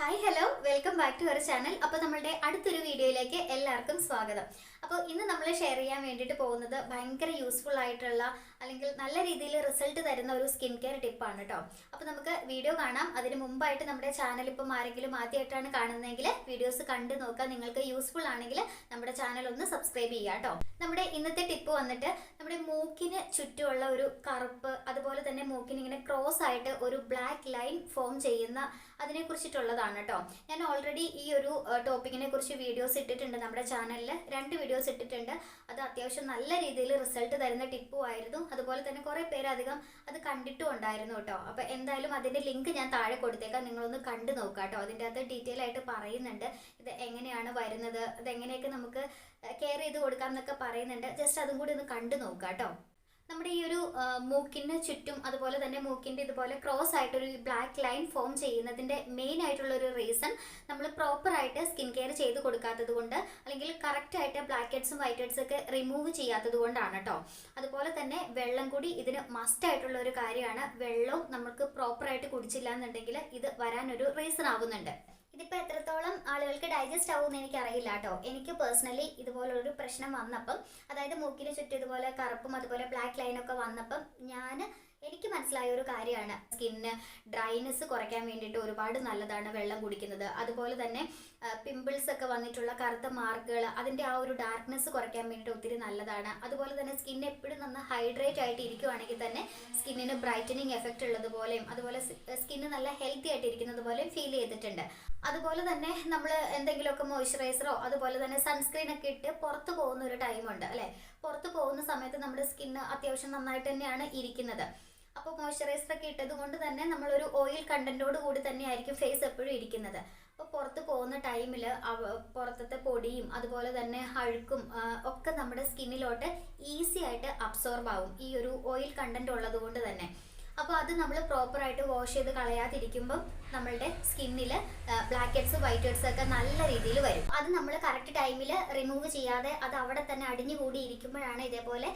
Hi hello welcome back to our channel. അപ്പോൾ നമ്മളുടെ അടുത്തൊരു വീഡിയോയിലേക്ക് എല്ലാവർക്കും സ്വാഗതം. അപ്പോൾ ഇന്ന് നമ്മൾ ഷെയർ ചെയ്യാൻ വേണ്ടിയിട്ട് പോകുന്നത് ഭയങ്കര യൂസ്ഫുൾ ആയിട്ടുള്ള അല്ലെങ്കിൽ നല്ല രീതിയിൽ റിസൾട്ട് തരുന്ന ഒരു സ്കിൻ കെയർ ടിപ്പാണ് കേട്ടോ. അപ്പോൾ നമുക്ക് വീഡിയോ കാണാം. അതിന് മുമ്പായിട്ട് നമ്മുടെ ചാനൽ ഇപ്പം ആരെങ്കിലും ആദ്യമായിട്ടാണ് കാണുന്നതെങ്കിൽ വീഡിയോസ് കണ്ടു നോക്കുക. നിങ്ങൾക്ക് യൂസ്ഫുൾ ആണെങ്കിൽ നമ്മുടെ ചാനൽ ഒന്ന് സബ്സ്ക്രൈബ് ചെയ്യുക കേട്ടോ. നമ്മുടെ ഇന്നത്തെ ടിപ്പ് വന്നിട്ട് നമ്മുടെ മൂക്കിന് ചുറ്റുമുള്ള ഒരു കറുപ്പ്, അതുപോലെ തന്നെ മൂക്കിന് ഇങ്ങനെ ക്രോസ് ആയിട്ട് ഒരു ബ്ലാക്ക് ലൈൻ ഫോം ചെയ്യുന്ന അതിനെ കുറിച്ചിട്ടുള്ളതാണ് കേട്ടോ. ഞാൻ ഓൾറെഡി ഈ ഒരു ടോപ്പിക്കിനെ കുറിച്ച് വീഡിയോസ് ഇട്ടിട്ടുണ്ട് നമ്മുടെ ചാനലിൽ. 2 വീഡിയോസ് ഇട്ടിട്ടുണ്ട്. അത് അത്യാവശ്യം നല്ല രീതിയിൽ റിസൾട്ട് തരുന്ന ടിപ്പും ആയിരുന്നു. അതുപോലെ തന്നെ കുറേ പേര് അധികം അത് കണ്ടിട്ടും ഉണ്ടായിരുന്നു കേട്ടോ. അപ്പോൾ എന്തായാലും അതിൻ്റെ ലിങ്ക് ഞാൻ താഴെ കൊടുത്തേക്കാം, നിങ്ങളൊന്ന് കണ്ടു നോക്കുക കേട്ടോ. അതിൻ്റെ അകത്ത് ഡീറ്റെയിൽ ആയിട്ട് പറയുന്നുണ്ട് ഇത് എങ്ങനെയാണ് വരുന്നത്, അതെങ്ങനെയൊക്കെ നമുക്ക് കെയർ ചെയ്ത് കൊടുക്കാം എന്നൊക്കെ പറയുന്നുണ്ട്. ജസ്റ്റ് അതും കൂടി ഒന്ന് കണ്ടു നോക്കുക കേട്ടോ. നമ്മുടെ ഈ ഒരു മൂക്കിന് ചുറ്റും അതുപോലെ തന്നെ മൂക്കിൻ്റെ ഇതുപോലെ ക്രോസ് ആയിട്ടൊരു ബ്ലാക്ക് ലൈൻ ഫോം ചെയ്യുന്നതിൻ്റെ മെയിൻ ആയിട്ടുള്ള ഒരു റീസൺ നമ്മൾ പ്രോപ്പറായിട്ട് സ്കിൻ കെയർ ചെയ്ത് കൊടുക്കാത്തത് കൊണ്ട്, അല്ലെങ്കിൽ കറക്റ്റായിട്ട് ബ്ലാക്ക് ഹെഡ്സും വൈറ്റ് ഹെഡ്സും ഒക്കെ റിമൂവ് ചെയ്യാത്തത് കൊണ്ടാണ് കേട്ടോ. അതുപോലെ തന്നെ വെള്ളം കൂടി ഇതിന് മസ്റ്റ് ആയിട്ടുള്ള ഒരു കാര്യമാണ്. വെള്ളവും നമുക്ക് പ്രോപ്പറായിട്ട് കുടിച്ചില്ല എന്നുണ്ടെങ്കിൽ ഇത് വരാനൊരു റീസൺ ആവുന്നുണ്ട്. ഇതിപ്പോൾ എത്രത്തോളം ആളുകൾക്ക് ഡൈജസ്റ്റ് ആവുമെന്ന് എനിക്കറിയില്ല കേട്ടോ. എനിക്ക് പേഴ്സണലി ഇതുപോലൊരു പ്രശ്നം വന്നപ്പം, അതായത് മൂക്കിന് ചുറ്റും ഇതുപോലെ കറുപ്പും അതുപോലെ ബ്ലാക്ക് ലൈനൊക്കെ വന്നപ്പം എനിക്ക് മനസ്സിലായ ഒരു കാര്യമാണ്, സ്കിന്ന് ഡ്രൈനെസ് കുറയ്ക്കാൻ വേണ്ടിയിട്ട് ഒരുപാട് നല്ലതാണ് വെള്ളം കുടിക്കുന്നത്. അതുപോലെ തന്നെ പിമ്പിൾസ് ഒക്കെ വന്നിട്ടുള്ള കറുത്ത മാർക്കുകൾ, അതിൻ്റെ ആ ഒരു ഡാർക്ക്നെസ് കുറയ്ക്കാൻ വേണ്ടിയിട്ട് ഒത്തിരി നല്ലതാണ്. അതുപോലെ തന്നെ സ്കിൻ എപ്പോഴും നന്ന ഹൈഡ്രേറ്റ് ആയിട്ട് ഇരിക്കുവാണെങ്കിൽ തന്നെ സ്കിന്നിന് ബ്രൈറ്റനിങ് എഫക്റ്റ് ഉള്ളതുപോലെയും അതുപോലെ സ്കിന്ന് നല്ല ഹെൽത്തി ആയിട്ട് ഇരിക്കുന്നത് പോലെയും ഫീൽ ചെയ്തിട്ടുണ്ട്. അതുപോലെ തന്നെ നമ്മൾ എന്തെങ്കിലുമൊക്കെ മോയ്സ്ചറൈസറോ അതുപോലെ തന്നെ സൺസ്ക്രീൻ ഒക്കെ ഇട്ട് പുറത്ത് പോകുന്ന ഒരു ടൈമുണ്ട് അല്ലേ. പുറത്ത് പോകുന്ന സമയത്ത് നമ്മുടെ സ്കിന്ന് അത്യാവശ്യം നന്നായിട്ട് തന്നെയാണ് ഇരിക്കുന്നത്. അപ്പോൾ മോയ്സ്ചറൈസർ ഒക്കെ ഇട്ടത് കൊണ്ട് തന്നെ നമ്മളൊരു ഓയിൽ കണ്ടന്റോട് കൂടി തന്നെയായിരിക്കും ഫേസ് എപ്പോഴും ഇരിക്കുന്നത്. അപ്പോൾ പുറത്ത് പോകുന്ന ടൈമിൽ പുറത്തത്തെ പൊടിയും അതുപോലെ തന്നെ അഴുക്കും ഒക്കെ നമ്മുടെ സ്കിന്നിലോട്ട് ഈസി ആയിട്ട് അബ്സോർബ് ആവും ഈ ഒരു ഓയിൽ കണ്ടന്റ് ഉള്ളത് കൊണ്ട് തന്നെ. അപ്പോൾ അത് നമ്മൾ പ്രോപ്പറായിട്ട് വാഷ് ചെയ്ത് കളയാതിരിക്കുമ്പം നമ്മളുടെ സ്കിന്നിൽ ബ്ലാക്ക് ഹെഡ്സ് വൈറ്റ് ഹെഡ്സ് ഒക്കെ നല്ല രീതിയിൽ വരും. അത് നമ്മൾ കറക്റ്റ് ടൈമിൽ റിമൂവ് ചെയ്യാതെ അത് അവിടെ തന്നെ അടിഞ്ഞുകൂടി ഇരിക്കുമ്പോഴാണ് ഇതേപോലെ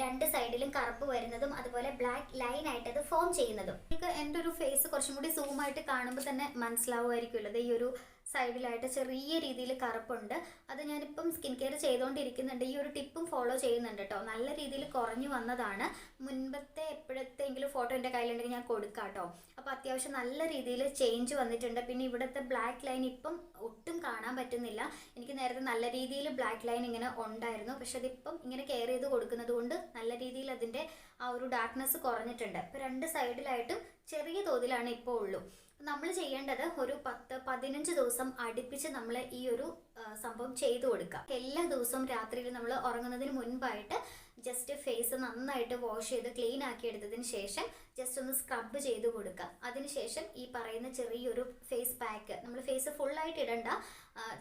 2 സൈഡിലും കറുപ്പ് വരുന്നതും അതുപോലെ ബ്ലാക്ക് ലൈൻ ആയിട്ട് അത് ഫോം ചെയ്യുന്നതും. നിങ്ങൾക്ക് എൻ്റെ ഒരു ഫേസ് കുറച്ചും കൂടി സൂമായിട്ട് കാണുമ്പോൾ തന്നെ മനസ്സിലാവുമായിരിക്കുമല്ലോ. ഈ ഒരു സൈഡിലായിട്ട് ചെറിയ രീതിയിൽ കറുപ്പുണ്ട്. അത് ഞാനിപ്പം സ്കിൻ കെയർ ചെയ്തുകൊണ്ടിരിക്കുന്നുണ്ട്. ഈ ഒരു ടിപ്പും ഫോളോ ചെയ്യുന്നുണ്ട് കേട്ടോ. നല്ല രീതിയിൽ കുറഞ്ഞു വന്നതാണ്. മുൻപത്തെ എപ്പോഴത്തെങ്കിലും ഫോട്ടോ എൻ്റെ കയ്യിലുണ്ടെങ്കിൽ ഞാൻ കൊടുക്കാം കേട്ടോ. അപ്പോൾ അത്യാവശ്യം നല്ല രീതിയിൽ ചേഞ്ച് വന്നിട്ടുണ്ട്. പിന്നെ ഇവിടുത്തെ ബ്ലാക്ക് ലൈൻ ഇപ്പം ഒട്ടും കാണാൻ പറ്റുന്നില്ല. എനിക്ക് നേരത്തെ നല്ല രീതിയിൽ ബ്ലാക്ക് ലൈൻ ഇങ്ങനെ ഉണ്ടായിരുന്നു. പക്ഷെ അതിപ്പം ഇങ്ങനെ കെയർ ചെയ്ത് കൊടുക്കുന്നത് കൊണ്ട് നല്ല രീതിയിൽ അതിൻ്റെ ആ ഒരു ഡാർക്ക്നെസ് കുറഞ്ഞിട്ടുണ്ട്. ഇപ്പോൾ 2 സൈഡിലായിട്ടും ചെറിയ തോതിലാണ് ഇപ്പോൾ ഉള്ളൂ. നമ്മൾ ചെയ്യേണ്ടത് ഒരു 10-15 ദിവസം അടുപ്പിച്ച് നമ്മൾ ഈ ഒരു സംഭവം ചെയ്തു കൊടുക്കുക. എല്ലാ ദിവസവും രാത്രിയിൽ നമ്മൾ ഉറങ്ങുന്നതിന് മുൻപായിട്ട് ജസ്റ്റ് ഫേസ് നന്നായിട്ട് വാഷ് ചെയ്ത് ക്ലീൻ ആക്കി എടുത്തതിന് ശേഷം ജസ്റ്റ് ഒന്ന് സ്ക്രബ് ചെയ്ത് കൊടുക്കുക. അതിനുശേഷം ഈ പറയുന്ന ചെറിയൊരു ഫേസ് പാക്ക്, നമ്മൾ ഫേസ് ഫുള്ളായിട്ട് ഇടണ്ട,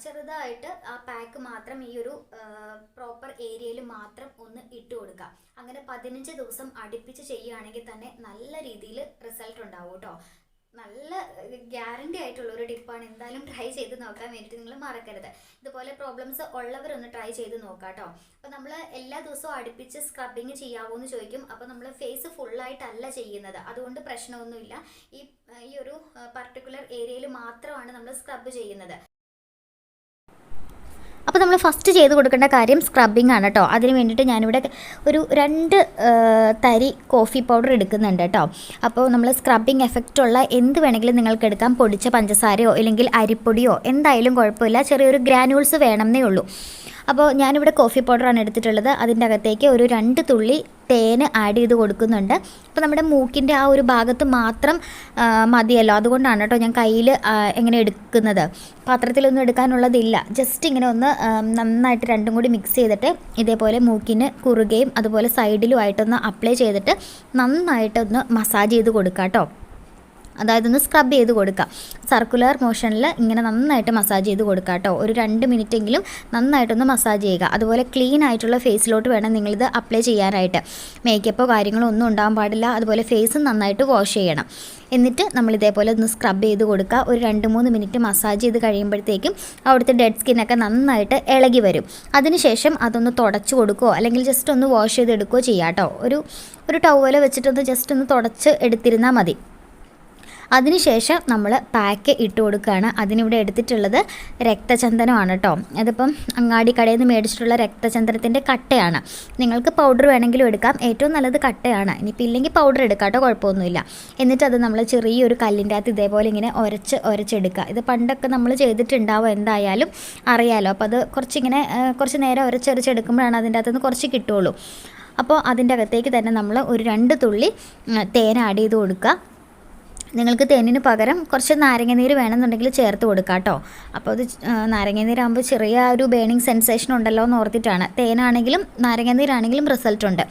ചെറുതായിട്ട് ആ പാക്ക് മാത്രം ഈ ഒരു പ്രോപ്പർ ഏരിയയിൽ മാത്രം ഒന്ന് ഇട്ട് കൊടുക്കുക. അങ്ങനെ 15 ദിവസം അടുപ്പിച്ച് ചെയ്യുകയാണെങ്കിൽ തന്നെ നല്ല രീതിയിൽ റിസൾട്ട് ഉണ്ടാവും കേട്ടോ. നല്ല ഗ്യാരണ്ടി ആയിട്ടുള്ള ഒരു ടിപ്പാണ്. എന്തായാലും ട്രൈ ചെയ്ത് നോക്കാൻ വേണ്ടിയിട്ട് നിങ്ങൾ മറക്കരുത്. ഇതുപോലെ പ്രോബ്ലംസ് ഉള്ളവരൊന്ന് ട്രൈ ചെയ്ത് നോക്കാം കേട്ടോ. അപ്പോൾ നമ്മൾ എല്ലാ ദിവസവും അടുപ്പിച്ച് സ്ക്രബിങ് ചെയ്യാവോ എന്ന് ചോദിക്കും. അപ്പോൾ നമ്മൾ ഫേസ് ഫുള്ളായിട്ടല്ല ചെയ്യുന്നത്, അതുകൊണ്ട് പ്രശ്നമൊന്നുമില്ല. ഈ ഒരു പർട്ടിക്കുലർ ഏരിയയിൽ മാത്രമാണ് നമ്മൾ സ്ക്രബ് ചെയ്യുന്നത്. അപ്പോൾ നമ്മൾ ഫസ്റ്റ് ചെയ്ത് കൊടുക്കേണ്ട കാര്യം സ്ക്രബിങ് ആണ് കേട്ടോ. അതിന് വേണ്ടിയിട്ട് ഞാനിവിടെ ഒരു 2 തരി കോഫി പൗഡർ എടുക്കുന്നുണ്ട് കേട്ടോ. അപ്പോൾ നമ്മൾ സ്ക്രബിങ് എഫക്റ്റ് ഉള്ള എന്ത് വേണമെങ്കിലും നിങ്ങൾക്ക് എടുക്കാം. പൊടിച്ച പഞ്ചസാരയോ അല്ലെങ്കിൽ അരിപ്പൊടിയോ എന്തായാലും കുഴപ്പമില്ല. ചെറിയൊരു ഗ്രാനുൾസ് വേണമെന്നേ ഉള്ളൂ. അപ്പോൾ ഞാനിവിടെ കോഫി പൗഡറാണ് എടുത്തിട്ടുള്ളത്. അതിൻ്റെ അകത്തേക്ക് ഒരു 2 തുള്ളി തേന് ആഡ് ചെയ്ത് കൊടുക്കുന്നുണ്ട്. അപ്പോൾ നമ്മുടെ മൂക്കിൻ്റെ ആ ഒരു ഭാഗത്ത് മാത്രം മതിയല്ലോ, അതുകൊണ്ടാണ് കേട്ടോ ഞാൻ കയ്യിൽ എങ്ങനെ എടുക്കുന്നത്. പാത്രത്തിലൊന്നും എടുക്കാനുള്ളതില്ല. ജസ്റ്റ് ഇങ്ങനെ ഒന്ന് നന്നായിട്ട് രണ്ടും കൂടി മിക്സ് ചെയ്തിട്ട് ഇതേപോലെ മൂക്കിന് കുറുകയും അതുപോലെ സൈഡിലുമായിട്ടൊന്ന് അപ്ലൈ ചെയ്തിട്ട് നന്നായിട്ടൊന്ന് മസാജ് ചെയ്ത് കൊടുക്കാം കേട്ടോ. അതായത് ഒന്ന് സ്ക്രബ് ചെയ്ത് കൊടുക്കുക. സർക്കുലർ മോഷനിൽ ഇങ്ങനെ നന്നായിട്ട് മസാജ് ചെയ്ത് കൊടുക്കുക കേട്ടോ. ഒരു 2 മിനിറ്റെങ്കിലും നന്നായിട്ടൊന്ന് മസാജ് ചെയ്യുക. അതുപോലെ ക്ലീൻ ആയിട്ടുള്ള ഫേസിലോട്ട് വേണം നിങ്ങളിത് അപ്ലൈ ചെയ്യാനായിട്ട്. മേക്കപ്പോ കാര്യങ്ങളോ ഒന്നും ഉണ്ടാകാൻ പാടില്ല. അതുപോലെ ഫേസും നന്നായിട്ട് വാഷ് ചെയ്യണം. എന്നിട്ട് നമ്മൾ ഇതേപോലെ ഒന്ന് സ്ക്രബ് ചെയ്ത് കൊടുക്കുക. ഒരു 2-3 മിനിറ്റ് മസാജ് ചെയ്ത് കഴിയുമ്പോഴത്തേക്കും അവിടുത്തെ ഡെഡ് സ്കിന്നൊക്കെ നന്നായിട്ട് ഇളകി വരും. അതിനുശേഷം അതൊന്ന് തുടച്ച് കൊടുക്കുകയോ അല്ലെങ്കിൽ ജസ്റ്റ് ഒന്ന് വാഷ് ചെയ്തെടുക്കുകയോ ചെയ്യാം കേട്ടോ. ഒരു ടവൽ വെച്ചിട്ടൊന്ന് ജസ്റ്റ് ഒന്ന് തുടച്ച് എടുത്തിരുന്നാൽ മതി. അതിനുശേഷം നമ്മൾ പാക്ക് ഇട്ട് കൊടുക്കുകയാണ്. അതിനിവിടെ എടുത്തിട്ടുള്ളത് രക്തചന്ദനമാണ് കേട്ടോ. അതിപ്പം അങ്ങാടി കടയിൽ നിന്ന് മേടിച്ചിട്ടുള്ള രക്തചന്ദനത്തിൻ്റെ കട്ടയാണ്. നിങ്ങൾക്ക് പൗഡർ വേണമെങ്കിലും എടുക്കാം, ഏറ്റവും നല്ലത് കട്ടയാണ്. ഇനിയിപ്പോൾ ഇല്ലെങ്കിൽ പൗഡർ എടുക്കാം കേട്ടോ, കുഴപ്പമൊന്നുമില്ല. എന്നിട്ട് നമ്മൾ ചെറിയൊരു കല്ലിൻ്റെ അകത്ത് ഇതേപോലെ ഇങ്ങനെ ഉരച്ചെടുക്കുക. ഇത് പണ്ടൊക്കെ നമ്മൾ ചെയ്തിട്ടുണ്ടാവും, എന്തായാലും അറിയാലോ. അപ്പോൾ അത് കുറച്ച് നേരം ഉരച്ചെടുക്കുമ്പോഴാണ് അതിൻ്റെ അകത്തുനിന്ന് കുറച്ച് കിട്ടുള്ളൂ. അപ്പോൾ അതിൻ്റെ അകത്തേക്ക് തന്നെ നമ്മൾ ഒരു 2 തുള്ളി തേൻ ആഡ് ചെയ്ത് കൊടുക്കുക. നിങ്ങൾക്ക് തേനിന് പകരം കുറച്ച് നാരങ്ങനീര് വേണമെന്നുണ്ടെങ്കിൽ ചേർത്ത് കൊടുക്കാം കേട്ടോ. അപ്പോൾ അത് നാരങ്ങനീരാകുമ്പോൾ ചെറിയ ഒരു ബേണിംഗ് സെൻസേഷൻ ഉണ്ടല്ലോ എന്ന് ഓർത്തിട്ടാണ്. തേനാണെങ്കിലും നാരങ്ങനീരാണെങ്കിലും റിസൾട്ട് ഉണ്ട്.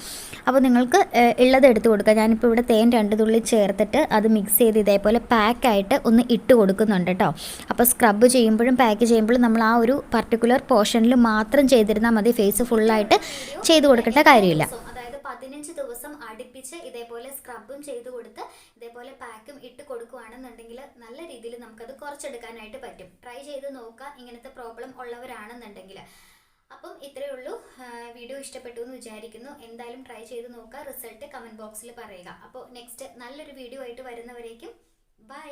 അപ്പോൾ നിങ്ങൾക്ക് ഉള്ളത് എടുത്ത് കൊടുക്കുക. ഞാനിപ്പോൾ ഇവിടെ തേൻ 2 തുള്ളി ചേർത്തിട്ട് അത് മിക്സ് ചെയ്ത് ഇതേപോലെ പാക്കായിട്ട് ഒന്ന് ഇട്ട് കൊടുക്കുന്നുണ്ട് കേട്ടോ. അപ്പോൾ സ്ക്രബ് ചെയ്യുമ്പോഴും പാക്ക് ചെയ്യുമ്പോഴും നമ്മൾ ആ ഒരു പർട്ടിക്കുലർ പോർഷനിൽ മാത്രം ചെയ്തിരുന്നാൽ മതി, ഫേസ് ഫുള്ളായിട്ട് ചെയ്ത് കൊടുക്കേണ്ട കാര്യമില്ല. 15 ദിവസം അടുപ്പിച്ച് ഇതേപോലെ സ്ക്രബും ചെയ്ത് കൊടുത്ത് ഇതേപോലെ പാക്കും ഇട്ട് കൊടുക്കുകയാണെന്നുണ്ടെങ്കിൽ നല്ല രീതിയിൽ നമുക്കത് കുറച്ചെടുക്കാനായിട്ട് പറ്റും. ട്രൈ ചെയ്ത് നോക്കുക ഇങ്ങനത്തെ പ്രോബ്ലം ഉള്ളവരാണെന്നുണ്ടെങ്കിൽ. അപ്പം ഇത്രയേ ഉള്ളൂ. വീഡിയോ ഇഷ്ടപ്പെട്ടു എന്ന് വിചാരിക്കുന്നു. എന്തായാലും ട്രൈ ചെയ്ത് നോക്കുക, റിസൾട്ട് കമൻറ്റ് ബോക്സിൽ പറയുക. അപ്പോൾ നെക്സ്റ്റ് നല്ലൊരു വീഡിയോ ആയിട്ട് വരുന്നവരേക്കും ബൈ.